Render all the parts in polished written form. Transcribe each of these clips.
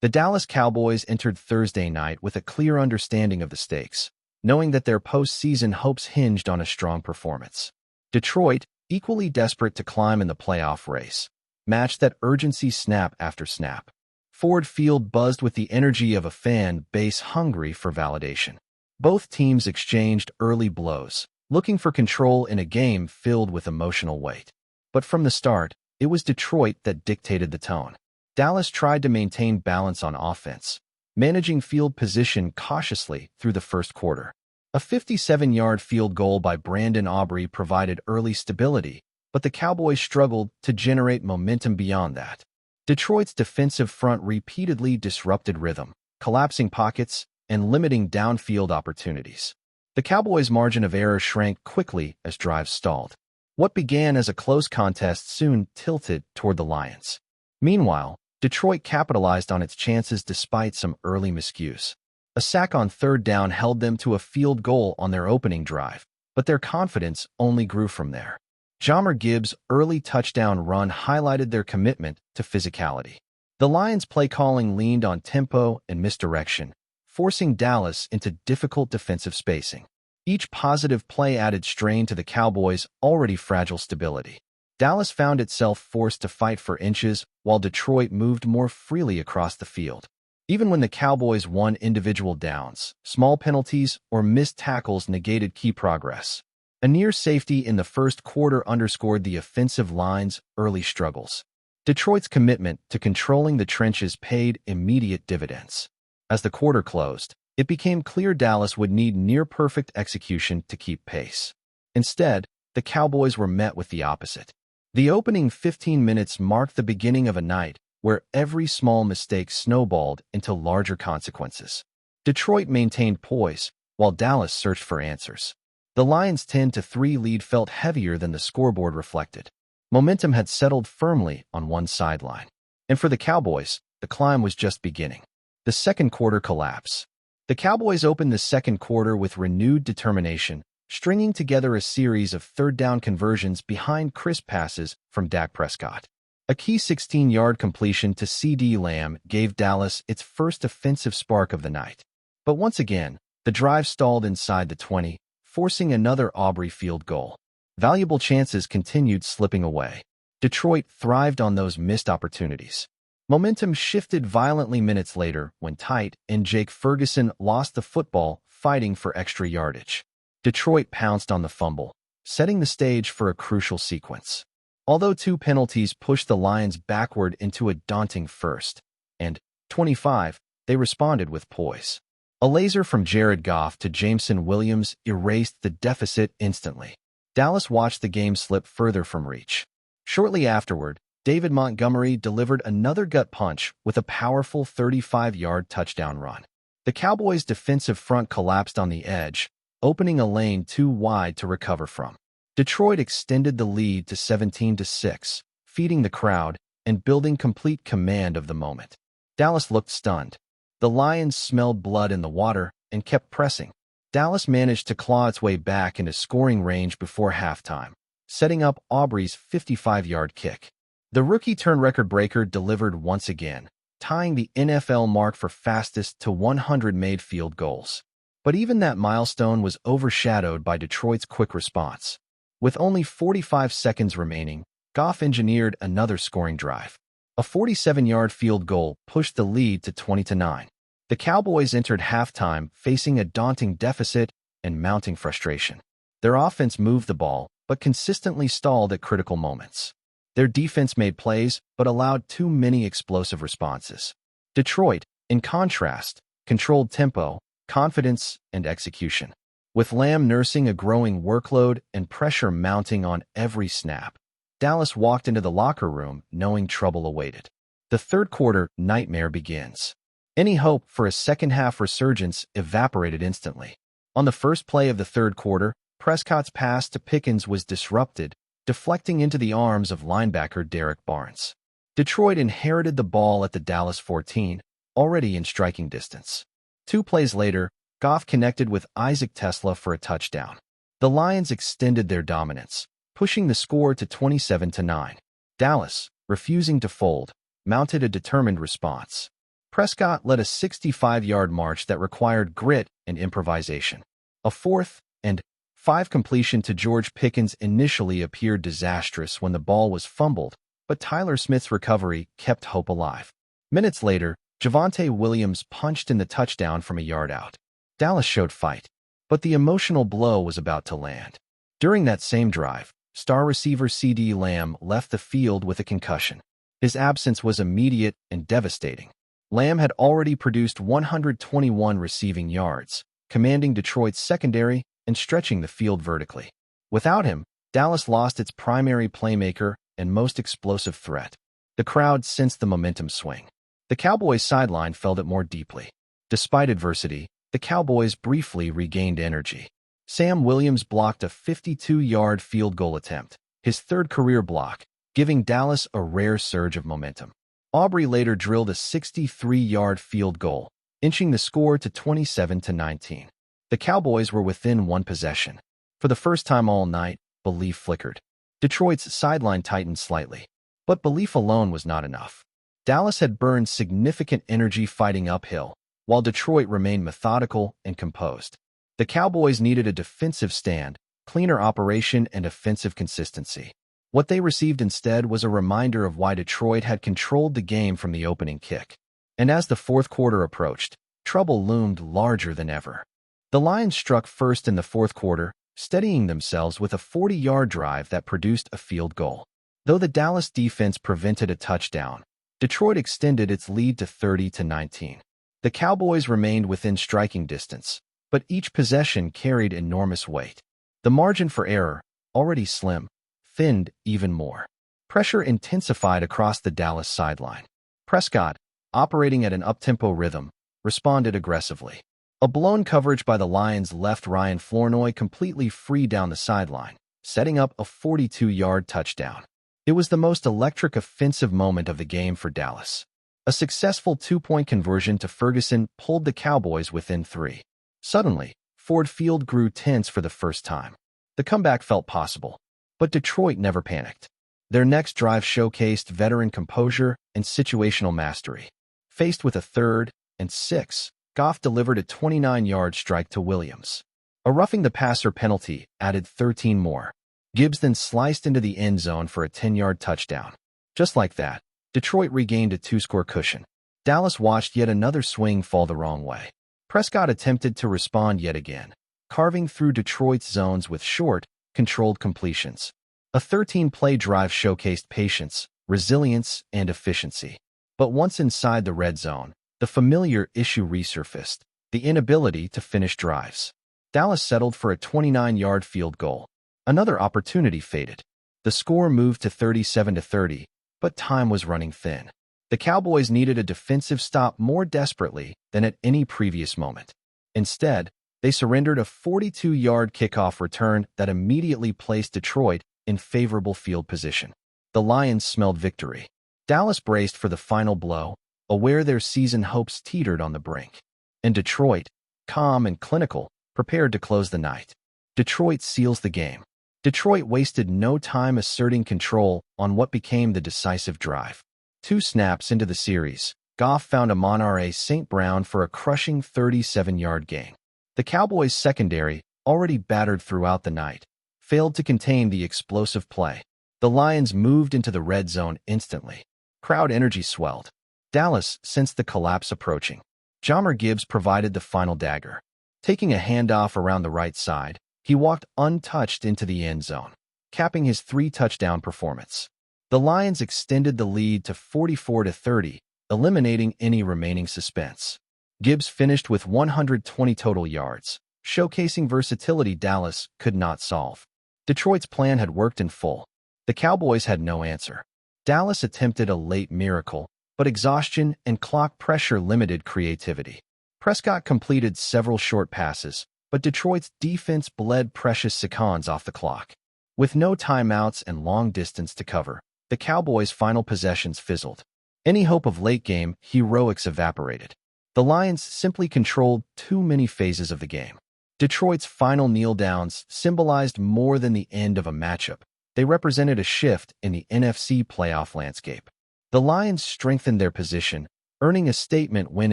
The Dallas Cowboys entered Thursday night with a clear understanding of the stakes, knowing that their postseason hopes hinged on a strong performance. Detroit, equally desperate to climb in the playoff race, matched that urgency snap after snap. Ford Field buzzed with the energy of a fan base hungry for validation. Both teams exchanged early blows, looking for control in a game filled with emotional weight. But from the start, it was Detroit that dictated the tone. Dallas tried to maintain balance on offense, managing field position cautiously through the first quarter. A 57-yard field goal by Brandon Aubrey provided early stability, but the Cowboys struggled to generate momentum beyond that. Detroit's defensive front repeatedly disrupted rhythm, collapsing pockets and limiting downfield opportunities. The Cowboys' margin of error shrank quickly as drives stalled. What began as a close contest soon tilted toward the Lions. Meanwhile, Detroit capitalized on its chances despite some early miscues. A sack on third down held them to a field goal on their opening drive, but their confidence only grew from there. Jahmyr Gibbs' early touchdown run highlighted their commitment to physicality. The Lions' play calling leaned on tempo and misdirection, forcing Dallas into difficult defensive spacing. Each positive play added strain to the Cowboys' already fragile stability. Dallas found itself forced to fight for inches, while Detroit moved more freely across the field. Even when the Cowboys won individual downs, small penalties or missed tackles negated key progress. A near safety in the first quarter underscored the offensive line's early struggles. Detroit's commitment to controlling the trenches paid immediate dividends. As the quarter closed, it became clear Dallas would need near-perfect execution to keep pace. Instead, the Cowboys were met with the opposite. The opening 15 minutes marked the beginning of a night where every small mistake snowballed into larger consequences. Detroit maintained poise, while Dallas searched for answers. The Lions' 10-3 lead felt heavier than the scoreboard reflected. Momentum had settled firmly on one sideline. And for the Cowboys, the climb was just beginning. The second quarter collapse. The Cowboys opened the second quarter with renewed determination, stringing together a series of third-down conversions behind crisp passes from Dak Prescott. A key 16-yard completion to CeeDee Lamb gave Dallas its first offensive spark of the night. But once again, the drive stalled inside the 20, forcing another Aubrey field goal. Valuable chances continued slipping away. Detroit thrived on those missed opportunities. Momentum shifted violently minutes later when Tight and Jake Ferguson lost the football fighting for extra yardage. Detroit pounced on the fumble, setting the stage for a crucial sequence. Although two penalties pushed the Lions backward into a daunting first and 25, they responded with poise. A laser from Jared Goff to Jameson Williams erased the deficit instantly. Dallas watched the game slip further from reach. Shortly afterward, David Montgomery delivered another gut punch with a powerful 35-yard touchdown run. The Cowboys' defensive front collapsed on the edge, opening a lane too wide to recover from. Detroit extended the lead to 17-6, feeding the crowd and building complete command of the moment. Dallas looked stunned. The Lions smelled blood in the water and kept pressing. Dallas managed to claw its way back into scoring range before halftime, setting up Aubrey's 55-yard kick. The rookie-turned-record breaker delivered once again, tying the NFL mark for fastest to 100 made field goals. But even that milestone was overshadowed by Detroit's quick response. With only 45 seconds remaining, Goff engineered another scoring drive. A 47-yard field goal pushed the lead to 20-9. The Cowboys entered halftime facing a daunting deficit and mounting frustration. Their offense moved the ball, but consistently stalled at critical moments. Their defense made plays, but allowed too many explosive responses. Detroit, in contrast, controlled tempo, confidence, and execution. With Lamb nursing a growing workload and pressure mounting on every snap, Dallas walked into the locker room knowing trouble awaited. The third quarter nightmare begins. Any hope for a second-half resurgence evaporated instantly. On the first play of the third quarter, Prescott's pass to Pickens was disrupted, deflecting into the arms of linebacker Derek Barnes. Detroit inherited the ball at the Dallas 14, already in striking distance. 2 plays later, Goff connected with Isaac Tesla for a touchdown. The Lions extended their dominance, pushing the score to 27-9. Dallas, refusing to fold, mounted a determined response. Prescott led a 65-yard march that required grit and improvisation. A 4th and 5 completion to George Pickens initially appeared disastrous when the ball was fumbled, but Tyler Smith's recovery kept hope alive. Minutes later, Javonte Williams punched in the touchdown from a yard out. Dallas showed fight, but the emotional blow was about to land. During that same drive, star receiver CeeDee Lamb left the field with a concussion. His absence was immediate and devastating. Lamb had already produced 121 receiving yards, commanding Detroit's secondary and stretching the field vertically. Without him, Dallas lost its primary playmaker and most explosive threat. The crowd sensed the momentum swing. The Cowboys' sideline felt it more deeply. Despite adversity, the Cowboys briefly regained energy. Sam Williams blocked a 52-yard field goal attempt, his 3rd career block, giving Dallas a rare surge of momentum. Aubrey later drilled a 63-yard field goal, inching the score to 27-19. The Cowboys were within 1 possession. For the first time all night, belief flickered. Detroit's sideline tightened slightly, but belief alone was not enough. Dallas had burned significant energy fighting uphill, while Detroit remained methodical and composed. The Cowboys needed a defensive stand, cleaner operation, and offensive consistency. What they received instead was a reminder of why Detroit had controlled the game from the opening kick. And as the 4th quarter approached, trouble loomed larger than ever. The Lions struck first in the 4th quarter, steadying themselves with a 40-yard drive that produced a field goal. Though the Dallas defense prevented a touchdown, Detroit extended its lead to 30-19. The Cowboys remained within striking distance, but each possession carried enormous weight. The margin for error, already slim, thinned even more. Pressure intensified across the Dallas sideline. Prescott, operating at an up-tempo rhythm, responded aggressively. A blown coverage by the Lions left Ryan Flournoy completely free down the sideline, setting up a 42-yard touchdown. It was the most electric offensive moment of the game for Dallas. A successful 2-point conversion to Ferguson pulled the Cowboys within 3. Suddenly, Ford Field grew tense for the first time. The comeback felt possible, but Detroit never panicked. Their next drive showcased veteran composure and situational mastery. Faced with a 3rd and 6, Goff delivered a 29-yard strike to Williams. A roughing the passer penalty added 13 more. Gibbs then sliced into the end zone for a 10-yard touchdown. Just like that, Detroit regained a 2-score cushion. Dallas watched yet another swing fall the wrong way. Prescott attempted to respond yet again, carving through Detroit's zones with short, controlled completions. A 13-play drive showcased patience, resilience, and efficiency. But once inside the red zone, the familiar issue resurfaced, the inability to finish drives. Dallas settled for a 29-yard field goal. Another opportunity faded. The score moved to 37-30, but time was running thin. The Cowboys needed a defensive stop more desperately than at any previous moment. Instead, they surrendered a 42-yard kickoff return that immediately placed Detroit in favorable field position. The Lions smelled victory. Dallas braced for the final blow, aware their season hopes teetered on the brink. And Detroit, calm and clinical, prepared to close the night. Detroit seals the game. Detroit wasted no time asserting control on what became the decisive drive. 2 snaps into the series, Goff found Amon-Ra St. Brown for a crushing 37-yard gain. The Cowboys' secondary, already battered throughout the night, failed to contain the explosive play. The Lions moved into the red zone instantly. Crowd energy swelled. Dallas sensed the collapse approaching. Jahmyr Gibbs provided the final dagger. Taking a handoff around the right side, he walked untouched into the end zone, capping his 3-touchdown performance. The Lions extended the lead to 44-30, eliminating any remaining suspense. Gibbs finished with 120 total yards, showcasing versatility Dallas could not solve. Detroit's plan had worked in full. The Cowboys had no answer. Dallas attempted a late miracle, but exhaustion and clock pressure limited creativity. Prescott completed several short passes, but Detroit's defense bled precious seconds off the clock. With no timeouts and long distance to cover, the Cowboys' final possessions fizzled. Any hope of late-game heroics evaporated. The Lions simply controlled too many phases of the game. Detroit's final kneel-downs symbolized more than the end of a matchup. They represented a shift in the NFC playoff landscape. The Lions strengthened their position, earning a statement win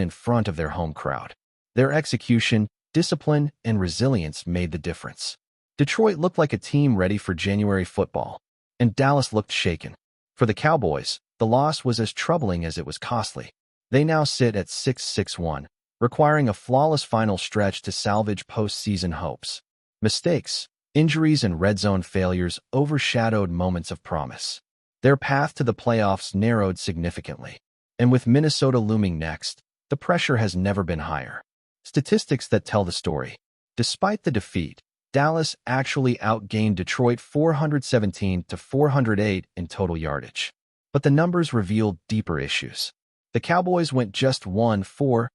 in front of their home crowd. Their execution, discipline, and resilience made the difference. Detroit looked like a team ready for January football, and Dallas looked shaken. For the Cowboys, the loss was as troubling as it was costly. They now sit at 6-1, requiring a flawless final stretch to salvage postseason hopes. Mistakes, injuries, and red zone failures overshadowed moments of promise. Their path to the playoffs narrowed significantly. And with Minnesota looming next, the pressure has never been higher. Statistics that tell the story. Despite the defeat, Dallas actually outgained Detroit 417-408 in total yardage. But the numbers revealed deeper issues. The Cowboys went just 1-4-3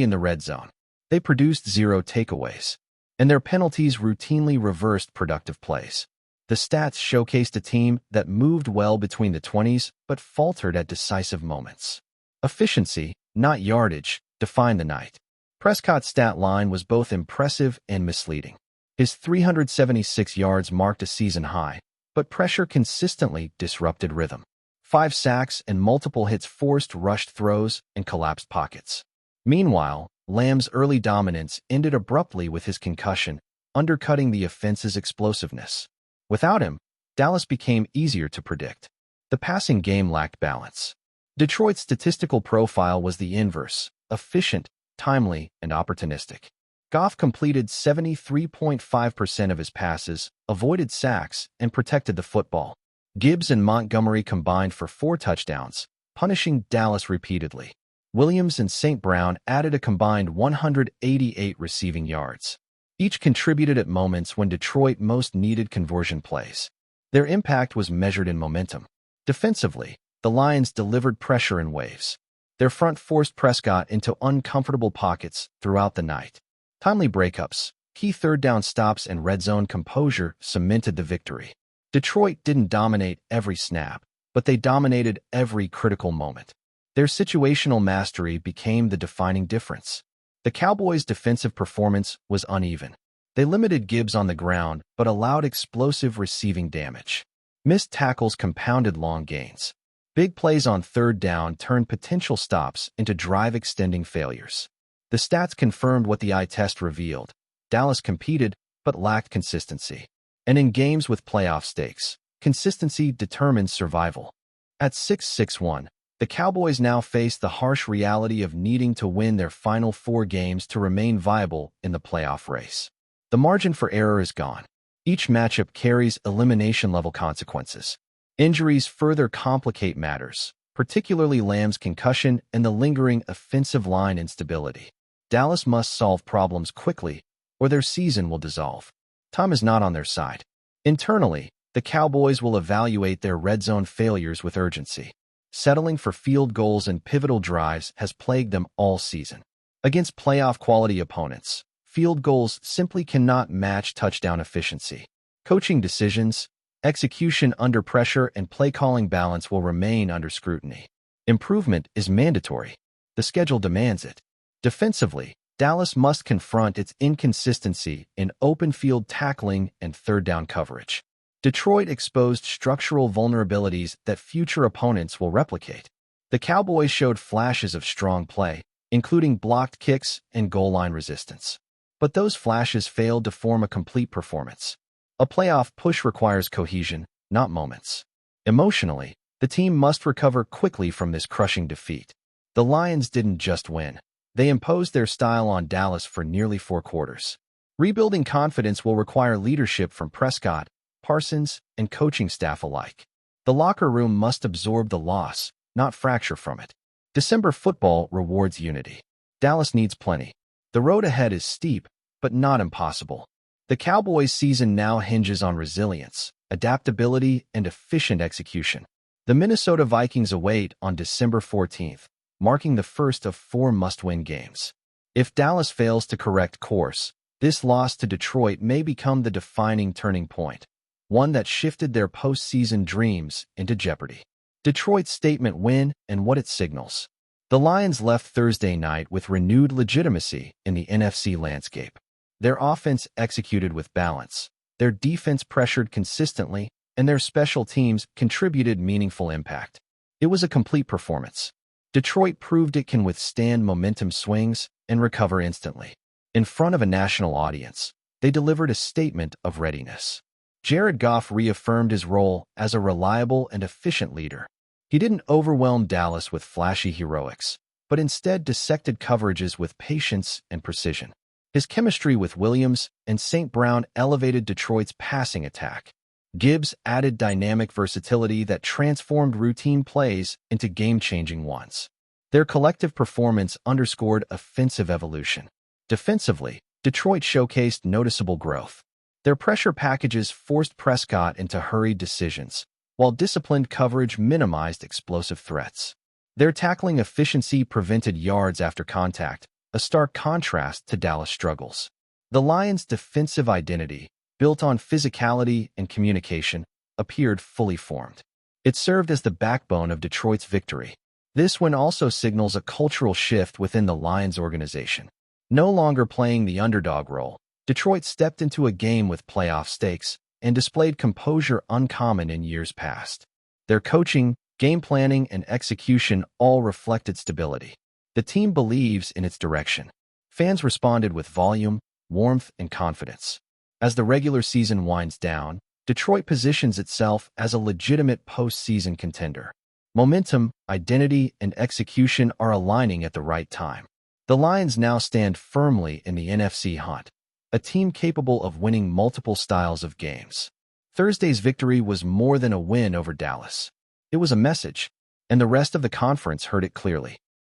in the red zone. They produced 0 takeaways, and their penalties routinely reversed productive plays. The stats showcased a team that moved well between the 20s but faltered at decisive moments. Efficiency, not yardage, defined the night. Prescott's stat line was both impressive and misleading. His 376 yards marked a season high, but pressure consistently disrupted rhythm. 5 sacks and multiple hits forced rushed throws and collapsed pockets. Meanwhile, Lamb's early dominance ended abruptly with his concussion, undercutting the offense's explosiveness. Without him, Dallas became easier to predict. The passing game lacked balance. Detroit's statistical profile was the inverse: efficient, timely, and opportunistic. Goff completed 73.5% of his passes, avoided sacks, and protected the football. Gibbs and Montgomery combined for 4 touchdowns, punishing Dallas repeatedly. Williams and St. Brown added a combined 188 receiving yards. Each contributed at moments when Detroit most needed conversion plays. Their impact was measured in momentum. Defensively, the Lions delivered pressure in waves. Their front forced Prescott into uncomfortable pockets throughout the night. Timely breakups, key third-down stops, and red zone composure cemented the victory. Detroit didn't dominate every snap, but they dominated every critical moment. Their situational mastery became the defining difference. The Cowboys' defensive performance was uneven. They limited Gibbs on the ground, but allowed explosive receiving damage. Missed tackles compounded long gains. Big plays on third down turned potential stops into drive-extending failures. The stats confirmed what the eye test revealed. Dallas competed, but lacked consistency. And in games with playoff stakes, consistency determines survival. At 6-1, the Cowboys now face the harsh reality of needing to win their final 4 games to remain viable in the playoff race. The margin for error is gone. Each matchup carries elimination-level consequences. Injuries further complicate matters, particularly Lamb's concussion and the lingering offensive line instability. Dallas must solve problems quickly, or their season will dissolve. Time is not on their side. Internally, the Cowboys will evaluate their red zone failures with urgency. Settling for field goals and pivotal drives has plagued them all season. Against playoff-quality opponents, field goals simply cannot match touchdown efficiency. Coaching decisions, execution under pressure, and play-calling balance will remain under scrutiny. Improvement is mandatory. The schedule demands it. Defensively, Dallas must confront its inconsistency in open-field tackling and third-down coverage. Detroit exposed structural vulnerabilities that future opponents will replicate. The Cowboys showed flashes of strong play, including blocked kicks and goal line resistance. But those flashes failed to form a complete performance. A playoff push requires cohesion, not moments. Emotionally, the team must recover quickly from this crushing defeat. The Lions didn't just win. They imposed their style on Dallas for nearly 4 quarters. Rebuilding confidence will require leadership from Prescott, Parsons, and coaching staff alike. The locker room must absorb the loss, not fracture from it. December football rewards unity. Dallas needs plenty. The road ahead is steep, but not impossible. The Cowboys' season now hinges on resilience, adaptability, and efficient execution. The Minnesota Vikings await on December 14th, marking the first of 4 must-win games. If Dallas fails to correct course, this loss to Detroit may become the defining turning point, one that shifted their postseason dreams into jeopardy. Detroit's statement win and what it signals. The Lions left Thursday night with renewed legitimacy in the NFC landscape. Their offense executed with balance, their defense pressured consistently, and their special teams contributed meaningful impact. It was a complete performance. Detroit proved it can withstand momentum swings and recover instantly. In front of a national audience, they delivered a statement of readiness. Jared Goff reaffirmed his role as a reliable and efficient leader. He didn't overwhelm Dallas with flashy heroics, but instead dissected coverages with patience and precision. His chemistry with Williams and St. Brown elevated Detroit's passing attack. Gibbs added dynamic versatility that transformed routine plays into game-changing ones. Their collective performance underscored offensive evolution. Defensively, Detroit showcased noticeable growth. Their pressure packages forced Prescott into hurried decisions, while disciplined coverage minimized explosive threats. Their tackling efficiency prevented yards after contact, a stark contrast to Dallas' struggles. The Lions' defensive identity, built on physicality and communication, appeared fully formed. It served as the backbone of Detroit's victory. This win also signals a cultural shift within the Lions organization. No longer playing the underdog role, Detroit stepped into a game with playoff stakes and displayed composure uncommon in years past. Their coaching, game planning, and execution all reflected stability. The team believes in its direction. Fans responded with volume, warmth, and confidence. As the regular season winds down, Detroit positions itself as a legitimate postseason contender. Momentum, identity, and execution are aligning at the right time. The Lions now stand firmly in the NFC hunt, a team capable of winning multiple styles of games. Thursday's victory was more than a win over Dallas. It was a message, and the rest of the conference heard it clearly.